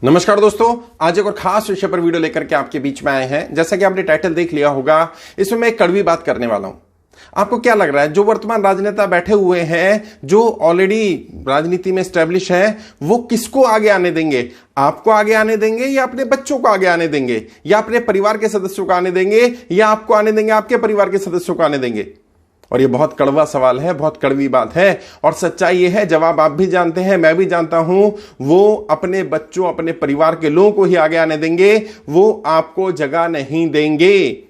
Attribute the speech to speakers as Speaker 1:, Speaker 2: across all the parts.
Speaker 1: नमस्कार दोस्तों, आज एक और खास विषय पर वीडियो लेकर के आपके बीच में आए हैं। जैसा कि आपने टाइटल देख लिया होगा, इसमें मैं एक कड़वी बात करने वाला हूं। आपको क्या लग रहा है, जो वर्तमान राजनेता बैठे हुए हैं, जो ऑलरेडी राजनीति में स्टैब्लिश हैं, वो किसको आगे आने देंगे? आपको आगे आने देंगे या अपने बच्चों को आगे आने देंगे, या अपने परिवार के सदस्यों को आने देंगे, या आपको आने देंगे, आपके परिवार के सदस्यों को आने देंगे? और ये बहुत कड़वा सवाल है, बहुत कड़वी बात है। और सच्चाई ये है, जवाब आप भी जानते हैं, मैं भी जानता हूं, वो अपने बच्चों, अपने परिवार के लोगों को ही आगे आने देंगे, वो आपको जगह नहीं देंगे।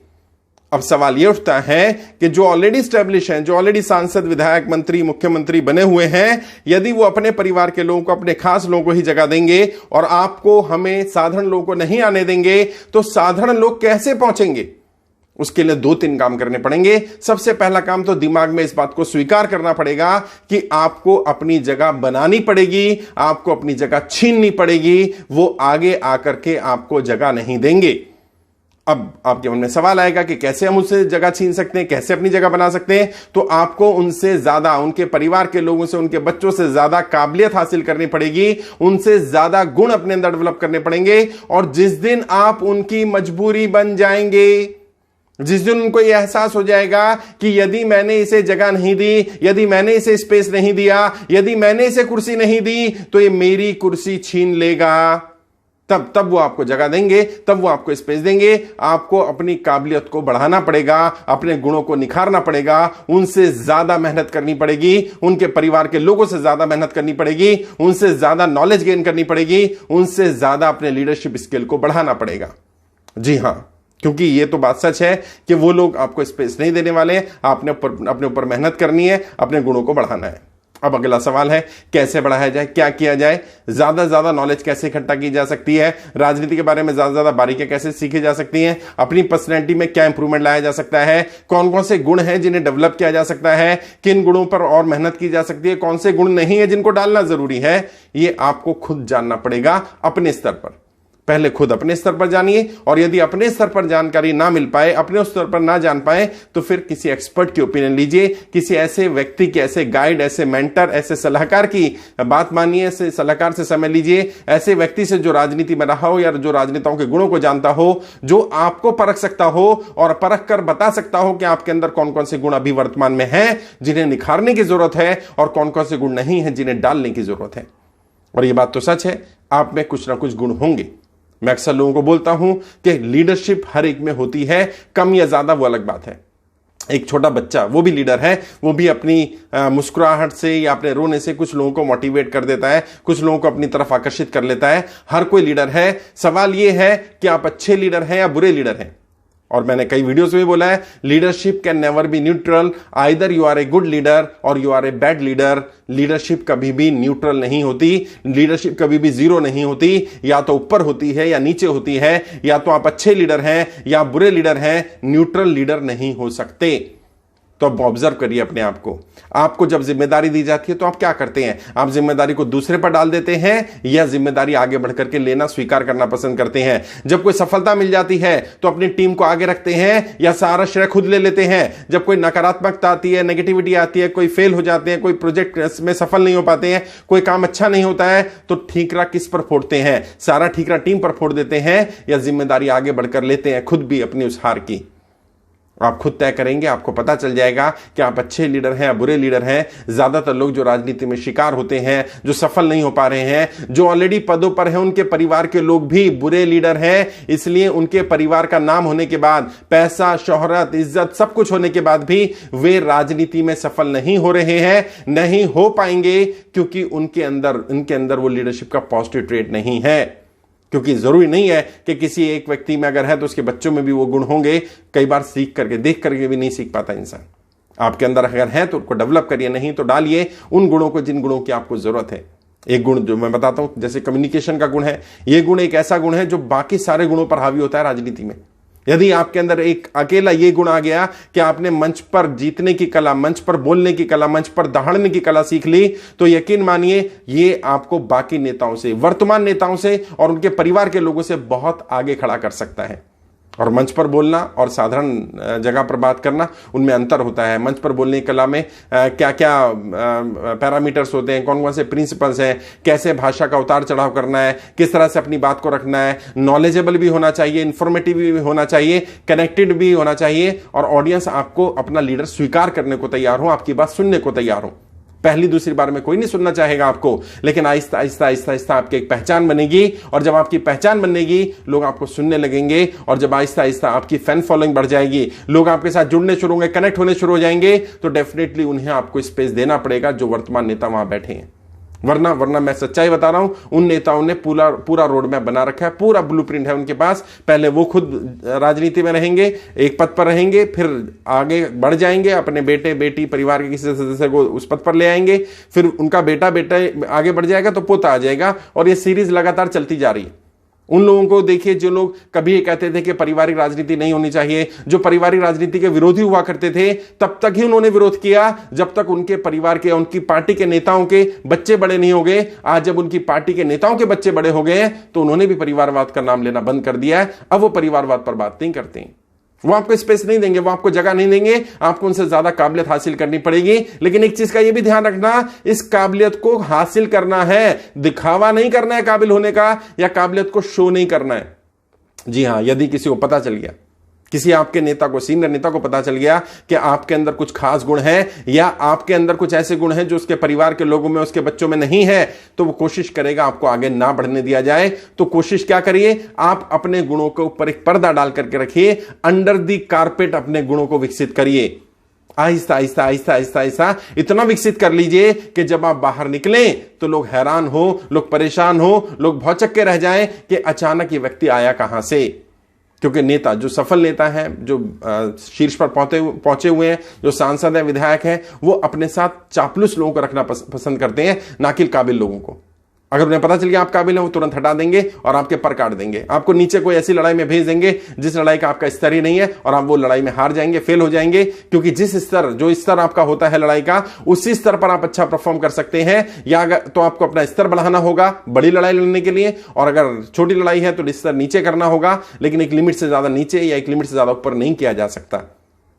Speaker 1: अब सवाल ये उठता है कि जो ऑलरेडी स्टैब्लिश हैं, जो ऑलरेडी सांसद, विधायक, मंत्री, मुख्यमंत्री बने हुए हैं, यदि वो अपने परिवार के लोगों को, अपने खास लोगों को ही जगह देंगे और आपको, हमें, साधारण लोगों को नहीं आने देंगे, तो साधारण लोग कैसे पहुंचेंगे? उसके लिए 2-3 काम करने पड़ेंगे। सबसे पहला काम तो दिमाग में इस बात को स्वीकार करना पड़ेगा कि आपको अपनी जगह बनानी पड़ेगी, आपको अपनी जगह छीननी पड़ेगी। वो आगे आकर के आपको जगह नहीं देंगे। अब आपके मन में सवाल आएगा कि कैसे हम उससे जगह छीन सकते हैं, कैसे अपनी जगह बना सकते हैं? तो आपको उनसे ज्यादा, उनके परिवार के लोगों से, उनके बच्चों से ज्यादा काबिलियत हासिल करनी पड़ेगी, उनसे ज्यादा गुण अपने अंदर डेवलप करने पड़ेंगे। और जिस दिन आप उनकी मजबूरी बन जाएंगे, जिस दिन उनको यह एहसास हो जाएगा कि यदि मैंने इसे जगह नहीं दी, यदि मैंने इसे स्पेस नहीं दिया, यदि मैंने इसे कुर्सी नहीं दी, तो ये मेरी कुर्सी छीन लेगा, तब वो आपको जगह देंगे, तब वो आपको स्पेस देंगे। आपको अपनी काबिलियत को बढ़ाना पड़ेगा, अपने गुणों को निखारना पड़ेगा, उनसे ज्यादा मेहनत करनी पड़ेगी, उनके परिवार के लोगों से ज्यादा मेहनत करनी पड़ेगी, उनसे ज्यादा नॉलेज गेन करनी पड़ेगी, उनसे ज्यादा अपने लीडरशिप स्किल को बढ़ाना पड़ेगा। जी हां, क्योंकि ये तो बात सच है कि वो लोग आपको स्पेस नहीं देने वाले। आपने अपने ऊपर मेहनत करनी है, अपने गुणों को बढ़ाना है। अब अगला सवाल है, कैसे बढ़ाया जाए, क्या किया जाए? ज्यादा नॉलेज कैसे इकट्ठा की जा सकती है? राजनीति के बारे में ज्यादा बारीकियां कैसे सीखी जा सकती हैं? अपनी पर्सनैलिटी में क्या इंप्रूवमेंट लाया जा सकता है? कौन कौन से गुण हैं जिन्हें डेवलप किया जा सकता है? किन गुणों पर और मेहनत की जा सकती है? कौन से गुण नहीं है जिनको डालना जरूरी है? ये आपको खुद जानना पड़ेगा अपने स्तर पर। पहले खुद अपने स्तर पर जानिए, और यदि अपने स्तर पर जानकारी ना मिल पाए, अपने स्तर पर ना जान पाए, तो फिर किसी एक्सपर्ट की ओपिनियन लीजिए, किसी ऐसे व्यक्ति की, ऐसे गाइड, ऐसे मेंटर, ऐसे सलाहकार की बात मानिए, ऐसे सलाहकार से समय लीजिए, ऐसे व्यक्ति से जो राजनीति में रहा हो या जो राजनेताओं के गुणों को जानता हो, जो आपको परख सकता हो और परख कर बता सकता हो कि आपके अंदर कौन कौन से गुण अभी वर्तमान में हैं जिन्हें निखारने की जरूरत है, और कौन कौन से गुण नहीं है जिन्हें डालने की जरूरत है। और यह बात तो सच है, आप में कुछ ना कुछ गुण होंगे। मैं अक्सर लोगों को बोलता हूं कि लीडरशिप हर एक में होती है, कम या ज्यादा वो अलग बात है। एक छोटा बच्चा, वो भी लीडर है, वो भी अपनी मुस्कुराहट से या अपने रोने से कुछ लोगों को मोटिवेट कर देता है, कुछ लोगों को अपनी तरफ आकर्षित कर लेता है। हर कोई लीडर है। सवाल ये है कि आप अच्छे लीडर हैं या बुरे लीडर हैं। और मैंने कई वीडियोस में बोला है, leadership can never be neutral, either you are a good leader और you are a bad leader. Leadership कभी भी न्यूट्रल नहीं होती, लीडरशिप कभी भी जीरो नहीं होती, या तो ऊपर होती है या नीचे होती है, या तो आप अच्छे लीडर हैं या बुरे लीडर हैं, न्यूट्रल लीडर नहीं हो सकते। तो अब ऑब्जर्व करिए अपने आप को। आपको जब जिम्मेदारी दी जाती है तो आप क्या करते हैं? आप जिम्मेदारी को दूसरे पर डाल देते हैं या जिम्मेदारी आगे बढ़कर के लेना, स्वीकार करना पसंद करते हैं? जब कोई सफलता मिल जाती है तो अपनी टीम को आगे रखते हैं या सारा श्रेय खुद ले लेते हैं? जब कोई नकारात्मकता आती है, नेगेटिविटी आती है, कोई फेल हो जाते हैं, कोई प्रोजेक्ट में सफल नहीं हो पाते हैं, कोई काम अच्छा नहीं होता है, तो ठीकरा किस पर फोड़ते हैं? सारा ठीकरा टीम पर फोड़ देते हैं या जिम्मेदारी आगे बढ़कर लेते हैं खुद भी अपनी उस हार की? आप खुद तय करेंगे, आपको पता चल जाएगा कि आप अच्छे लीडर हैं या बुरे लीडर हैं। ज्यादातर लोग जो राजनीति में शिकार होते हैं, जो सफल नहीं हो पा रहे हैं, जो ऑलरेडी पदों पर हैं, उनके परिवार के लोग भी बुरे लीडर हैं। इसलिए उनके परिवार का नाम होने के बाद, पैसा, शोहरत, इज्जत, सब कुछ होने के बाद भी वे राजनीति में सफल नहीं हो रहे हैं, नहीं हो पाएंगे, क्योंकि उनके अंदर वो लीडरशिप का पॉजिटिव ट्रेट नहीं है। क्योंकि जरूरी नहीं है कि किसी एक व्यक्ति में अगर है तो उसके बच्चों में भी वो गुण होंगे। कई बार सीख करके, देख करके भी नहीं सीख पाता इंसान। आपके अंदर अगर है तो उनको डेवलप करिए, नहीं तो डालिए उन गुणों को जिन गुणों की आपको जरूरत है। एक गुण जो मैं बताता हूं, जैसे कम्युनिकेशन का गुण है, ये गुण एक ऐसा गुण है जो बाकी सारे गुणों पर हावी होता है राजनीति में। यदि आपके अंदर एक अकेला ये गुण आ गया कि आपने मंच पर जीतने की कला, मंच पर बोलने की कला, मंच पर दहाड़ने की कला सीख ली, तो यकीन मानिए ये आपको बाकी नेताओं से, वर्तमान नेताओं से और उनके परिवार के लोगों से बहुत आगे खड़ा कर सकता है। और मंच पर बोलना और साधारण जगह पर बात करना, उनमें अंतर होता है। मंच पर बोलने की कला में क्या क्या पैरामीटर्स होते हैं, कौन कौन से प्रिंसिपल्स हैं, कैसे भाषा का उतार चढ़ाव करना है, किस तरह से अपनी बात को रखना है, नॉलेजेबल भी होना चाहिए, इंफॉर्मेटिव भी होना चाहिए, कनेक्टेड भी होना चाहिए, और ऑडियंस आपको अपना लीडर स्वीकार करने को तैयार हो, आपकी बात सुनने को तैयार हो। पहली दूसरी बार में कोई नहीं सुनना चाहेगा आपको, लेकिन आहिस्ता आहिस्ता आहिस्ता आहिस्ता आपकी एक पहचान बनेगी, और जब आपकी पहचान बनेगी लोग आपको सुनने लगेंगे, और जब आहिस्ता आहिस्ता आपकी फैन फॉलोइंग बढ़ जाएगी, लोग आपके साथ जुड़ने शुरू होंगे, कनेक्ट होने शुरू हो जाएंगे, तो डेफिनेटली उन्हें आपको स्पेस देना पड़ेगा जो वर्तमान नेता वहां बैठे हैं। वरना मैं सच्चाई बता रहा हूं, उन नेताओं ने पूरा रोड मैप बना रखा है, पूरा ब्लूप्रिंट है उनके पास। पहले वो खुद राजनीति में रहेंगे, एक पद पर रहेंगे, फिर आगे बढ़ जाएंगे, अपने बेटे बेटी परिवार के किसी सदस्य को उस पद पर ले आएंगे, फिर उनका बेटा आगे बढ़ जाएगा तो पोता आ जाएगा, और ये सीरीज लगातार चलती जा रही है। उन लोगों को देखिए जो लोग कभी ये कहते थे कि पारिवारिक राजनीति नहीं होनी चाहिए, जो पारिवारिक राजनीति के विरोधी हुआ करते थे, तब तक ही उन्होंने विरोध किया जब तक उनके परिवार के, उनकी पार्टी के नेताओं के बच्चे बड़े नहीं हो गए। आज जब उनकी पार्टी के नेताओं के बच्चे बड़े हो गए तो उन्होंने भी परिवारवाद का नाम लेना बंद कर दिया है। अब वो परिवारवाद पर बात नहीं करते हैं, वो आपको स्पेस नहीं देंगे, वो आपको जगह नहीं देंगे, आपको उनसे ज्यादा काबिलियत हासिल करनी पड़ेगी। लेकिन एक चीज का ये भी ध्यान रखना, इस काबिलियत को हासिल करना है, दिखावा नहीं करना है काबिल होने का, या काबिलियत को शो नहीं करना है। जी हां, यदि किसी को पता चल गया, किसी आपके नेता को, सीनियर नेता को पता चल गया कि आपके अंदर कुछ खास गुण है, या आपके अंदर कुछ ऐसे गुण हैं जो उसके परिवार के लोगों में, उसके बच्चों में नहीं है, तो वो कोशिश करेगा आपको आगे ना बढ़ने दिया जाए। तो कोशिश क्या करिए, आप अपने गुणों के ऊपर एक पर्दा डाल करके रखिए, अंडर दी कारपेट अपने गुणों को विकसित करिए। आहिस्ता आहिस्ता आहिस्ता आहिस्ता आहिस्ता इतना विकसित कर लीजिए कि जब आप बाहर निकलें तो लोग हैरान हो, लोग परेशान हो, लोग भौचक्के के रह जाएं कि अचानक ये व्यक्ति आया कहां से। क्योंकि नेता, जो सफल नेता हैं, जो शीर्ष पर पहुंचे हुए हैं, जो सांसद हैं, विधायक हैं, वो अपने साथ चापलूस लोगों को रखना पसंद करते हैं, ना कि काबिल लोगों को। अगर उन्हें पता चल गया आप काबिल हैं, वो तुरंत हटा देंगे और आपके पर काट देंगे, आपको नीचे कोई ऐसी लड़ाई में भेज देंगे जिस लड़ाई का आपका स्तर ही नहीं है, और आप वो लड़ाई में हार जाएंगे, फेल हो जाएंगे। क्योंकि जो स्तर आपका होता है लड़ाई का, उसी स्तर पर आप अच्छा परफॉर्म कर सकते हैं। या अगर तो आपको अपना स्तर बढ़ाना होगा बड़ी लड़ाई लड़ने के लिए, और अगर छोटी लड़ाई है तो स्तर नीचे करना होगा, लेकिन एक लिमिट से ज्यादा नीचे या एक लिमिट से ज्यादा ऊपर नहीं किया जा सकता।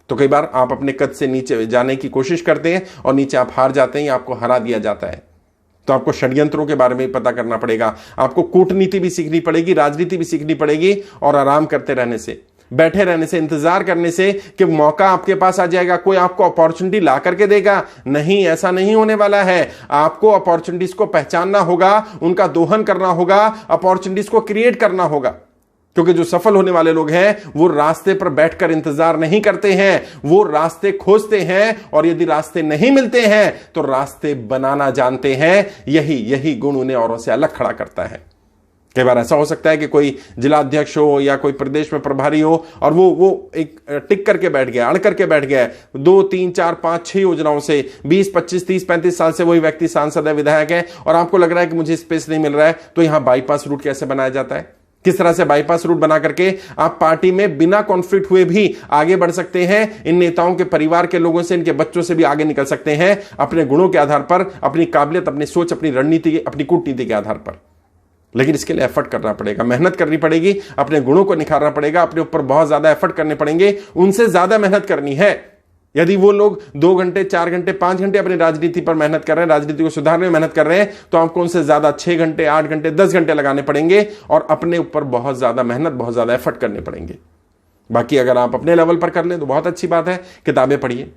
Speaker 1: तो कई बार आप अपने कद से नीचे जाने की कोशिश करते हैं और नीचे आप हार जाते हैं या आपको हरा दिया जाता है। तो आपको षड्यंत्रों के बारे में पता करना पड़ेगा, आपको कूटनीति भी सीखनी पड़ेगी, राजनीति भी सीखनी पड़ेगी। और आराम करते रहने से, बैठे रहने से, इंतजार करने से कि मौका आपके पास आ जाएगा, कोई आपको अपॉर्चुनिटी ला करके देगा, नहीं, ऐसा नहीं होने वाला है। आपको अपॉर्चुनिटीज को पहचानना होगा, उनका दोहन करना होगा, अपॉर्चुनिटीज को क्रिएट करना होगा। क्योंकि जो सफल होने वाले लोग हैं वो रास्ते पर बैठकर इंतजार नहीं करते हैं, वो रास्ते खोजते हैं, और यदि रास्ते नहीं मिलते हैं तो रास्ते बनाना जानते हैं। यही गुण उन्हें औरों से अलग खड़ा करता है। कई बार ऐसा हो सकता है कि कोई जिला अध्यक्ष हो या कोई प्रदेश में प्रभारी हो, और वो एक टिक करके बैठ गया, अड़ करके बैठ गया, 2, 3, 4, 5, 6 योजनाओं से 20, 25, 30, 35 साल से वही व्यक्ति सांसद है, विधायक है, और आपको लग रहा है कि मुझे स्पेस नहीं मिल रहा है। तो यहां बाईपास रूट कैसे बनाया जाता है, किस तरह से बाईपास रूट बना करके आप पार्टी में बिना कॉन्फ्लिक्ट हुए भी आगे बढ़ सकते हैं। इन नेताओं के परिवार के लोगों से, इनके बच्चों से भी आगे निकल सकते हैं, अपने गुणों के आधार पर, अपनी काबिलियत, अपनी सोच, अपनी रणनीति, अपनी कूटनीति के आधार पर। लेकिन इसके लिए एफर्ट करना पड़ेगा, मेहनत करनी पड़ेगी, अपने गुणों को निखारना पड़ेगा, अपने ऊपर बहुत ज्यादा एफर्ट करने पड़ेंगे, उनसे ज्यादा मेहनत करनी है। यदि वो लोग 2 घंटे, 4 घंटे, 5 घंटे अपनी राजनीति पर मेहनत कर रहे हैं, राजनीति को सुधारने में मेहनत कर रहे हैं, तो आपको उनसे ज्यादा 6 घंटे, 8 घंटे, 10 घंटे लगाने पड़ेंगे, और अपने ऊपर बहुत ज्यादा मेहनत, बहुत ज्यादा एफर्ट करने पड़ेंगे। बाकी अगर आप अपने लेवल पर कर लें तो बहुत अच्छी बात है। किताबें पढ़िए,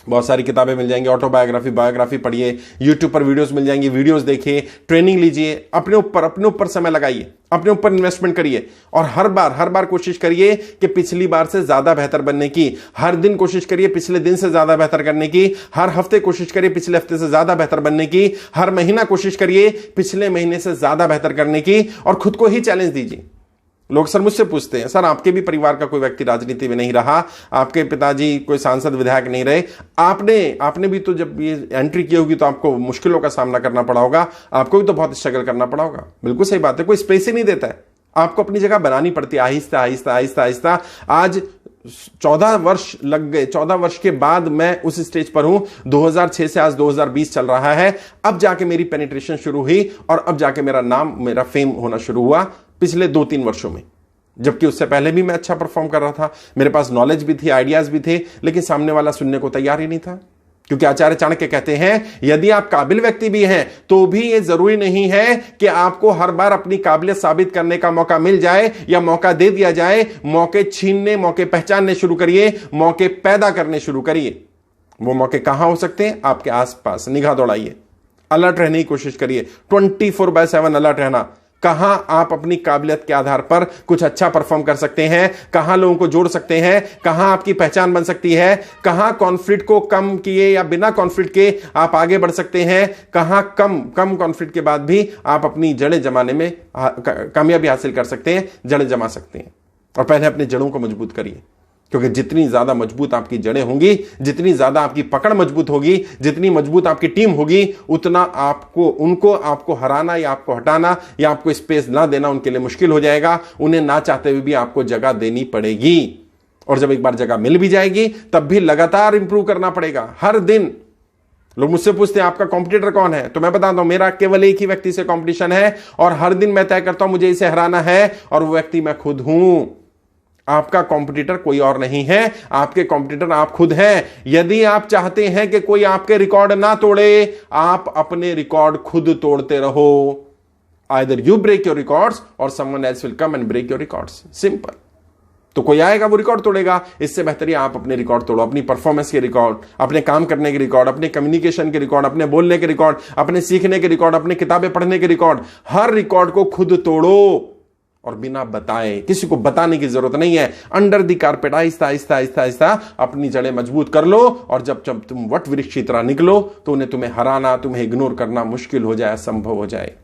Speaker 1: बहुत सारी किताबें मिल जाएंगी, ऑटोबायोग्राफी, बायोग्राफी पढ़िए, यूट्यूब पर वीडियोस मिल जाएंगी, वीडियोस देखिए, ट्रेनिंग लीजिए, अपने ऊपर समय लगाइए, अपने ऊपर इन्वेस्टमेंट करिए, और हर बार कोशिश करिए कि पिछली बार से ज्यादा बेहतर बनने की। हर दिन कोशिश करिए पिछले दिन से ज्यादा बेहतर करने की, हर हफ्ते कोशिश करिए पिछले हफ्ते से ज्यादा बेहतर बनने की, हर महीना कोशिश करिए पिछले महीने से ज्यादा बेहतर करने की, और खुद को ही चैलेंज दीजिए। लोग सर मुझसे पूछते हैं, सर आपके भी परिवार का कोई व्यक्ति राजनीति में नहीं रहा, आपके पिताजी कोई सांसद विधायक नहीं रहे, आपने भी तो जब ये एंट्री की होगी तो आपको मुश्किलों का सामना करना पड़ा होगा, आपको भी तो बहुत स्ट्रगल करना पड़ा होगा। बिल्कुल सही बात है, कोई स्पेस ही नहीं देता है, आपको अपनी जगह बनानी पड़ती है, आहिस्ता आहिस्ता आहिस्ता आहिस्ता। आज 14 वर्ष लग गए, 14 वर्ष के बाद मैं उस स्टेज पर हूं। 2006 से आज 2020 चल रहा है, अब जाके मेरी पेनिट्रेशन शुरू हुई, और अब जाके मेरा नाम, मेरा फेम होना शुरू हुआ पिछले 2-3 वर्षों में। जबकि उससे पहले भी मैं अच्छा परफॉर्म कर रहा था, मेरे पास नॉलेज भी थी, आइडियाज भी थे, लेकिन सामने वाला सुनने को तैयार ही नहीं था। क्योंकि आचार्य चाणक्य कहते हैं यदि आप काबिल व्यक्ति भी हैं तो भी यह जरूरी नहीं है कि आपको हर बार अपनी काबिलियत साबित करने का मौका मिल जाए या मौका दे दिया जाए। मौके छीनने, मौके पहचानने शुरू करिए, मौके पैदा करने शुरू करिए। वो मौके कहां हो सकते हैं? आपके आसपास। निगाह दौड़ाइए, अलर्ट रहने की कोशिश करिए, 24/7 अलर्ट रहना। कहां आप अपनी काबिलियत के आधार पर कुछ अच्छा परफॉर्म कर सकते हैं, कहां लोगों को जोड़ सकते हैं, कहां आपकी पहचान बन सकती है, कहां कॉन्फ्लिक्ट को कम किए या बिना कॉन्फ्लिक्ट के आप आगे बढ़ सकते हैं, कहां कम कॉन्फ्लिक्ट के बाद भी आप अपनी जड़ें जमाने में कामयाबी हासिल कर सकते हैं, जड़ें जमा सकते हैं। और पहले अपनी जड़ों को मजबूत करिए, क्योंकि जितनी ज्यादा मजबूत आपकी जड़ें होंगी, जितनी ज्यादा आपकी पकड़ मजबूत होगी, जितनी मजबूत आपकी टीम होगी, उतना आपको हराना या आपको हटाना या आपको स्पेस ना देना उनके लिए मुश्किल हो जाएगा। उन्हें ना चाहते हुए भी आपको जगह देनी पड़ेगी। और जब एक बार जगह मिल भी जाएगी तब भी लगातार इंप्रूव करना पड़ेगा। हर दिन लोग मुझसे पूछते हैं आपका कॉम्पिटिटर कौन है, तो मैं बताता हूं मेरा केवल एक ही व्यक्ति से कॉम्पिटिशन है और हर दिन मैं तय करता हूं मुझे इसे हराना है, और वो व्यक्ति मैं खुद हूं। आपका कॉम्पिटिटर कोई और नहीं है, आपके कॉम्पिटिटर आप खुद हैं। यदि आप चाहते हैं कि कोई आपके रिकॉर्ड ना तोड़े, आप अपने रिकॉर्ड खुद तोड़ते रहो। Either you break your records और someone else will come and break your records. Simple. तो कोई आएगा वो रिकॉर्ड तोड़ेगा, इससे बेहतर है आप अपने रिकॉर्ड तोड़ो। अपनी परफॉर्मेंस के रिकॉर्ड, अपने काम करने के रिकॉर्ड, अपने कम्युनिकेशन के रिकॉर्ड, अपने बोलने के रिकॉर्ड, अपने सीखने के रिकॉर्ड, अपने किताबें पढ़ने के रिकॉर्ड, हर रिकॉर्ड को खुद तोड़ो और बिना बताए। किसी को बताने की जरूरत नहीं है। Under the carpet Aahista Aahista Aahista Aahista अपनी जड़ें मजबूत कर लो, और जब तुम वट वृक्ष की तरह निकलो तो उन्हें तुम्हें हराना, तुम्हें इग्नोर करना मुश्किल हो जाए, असंभव हो जाए।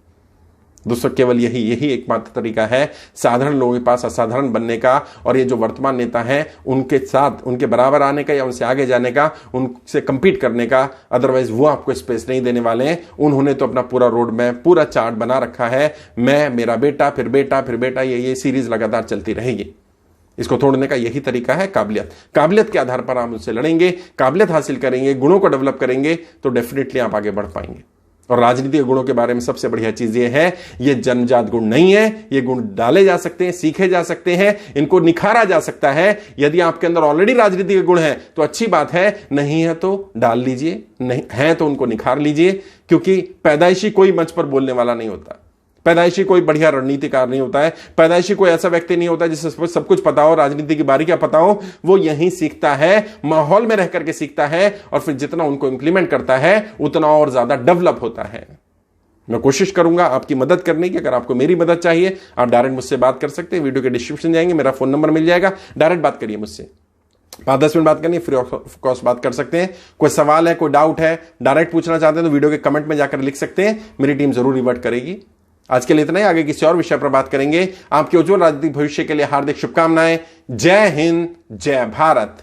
Speaker 1: दोस्तों, केवल यही एकमात्र तरीका है साधारण लोगों के पास असाधारण बनने का, और ये जो वर्तमान नेता हैं उनके साथ, उनके बराबर आने का या उनसे आगे जाने का, उनसे कंपीट करने का। अदरवाइज वो आपको स्पेस नहीं देने वाले हैं। उन्होंने तो अपना पूरा रोड मैप, पूरा चार्ट बना रखा है। मैं, मेरा बेटा, फिर बेटा, फिर बेटा, ये सीरीज लगातार चलती रहेगी। इसको तोड़ने का यही तरीका है काबिलियत के आधार पर आप उनसे लड़ेंगे, काबिलियत हासिल करेंगे, गुणों को डेवलप करेंगे तो डेफिनेटली आप आगे बढ़ पाएंगे। और राजनीतिक गुणों के बारे में सबसे बढ़िया चीज ये है, ये जन्मजात गुण नहीं है। ये गुण डाले जा सकते हैं, सीखे जा सकते हैं, इनको निखारा जा सकता है। यदि आपके अंदर ऑलरेडी राजनीतिक गुण है तो अच्छी बात है, नहीं है तो डाल लीजिए, नहीं है तो उनको निखार लीजिए। क्योंकि पैदाइशी कोई मंच पर बोलने वाला नहीं होता, पैदाइशी कोई बढ़िया रणनीतिकार नहीं होता है, पैदाइशी कोई ऐसा व्यक्ति नहीं होता जिसे सब कुछ पता हो, राजनीति की बारीकियां पता हो। वो यहीं सीखता है, माहौल में रह करके सीखता है, और फिर जितना उनको इंप्लीमेंट करता है उतना और ज्यादा डेवलप होता है। मैं कोशिश करूंगा आपकी मदद करने की। अगर आपको मेरी मदद चाहिए आप डायरेक्ट मुझसे बात कर सकते हैं। वीडियो के डिस्क्रिप्शन जाएंगे, मेरा फोन नंबर मिल जाएगा, डायरेक्ट बात करिए मुझसे। 5-10 मिनट बात करनी है, फ्री ऑफ कॉस्ट बात कर सकते हैं। कोई सवाल है, कोई डाउट है, डायरेक्ट पूछना चाहते हैं तो वीडियो के कमेंट में जाकर लिख सकते हैं, मेरी टीम जरूर रिवर्ट करेगी। आज के लिए इतना ही, आगे किसी और विषय पर बात करेंगे। आपके उज्जवल राजनीतिक भविष्य के लिए हार्दिक शुभकामनाएं। जय हिंद, जय भारत।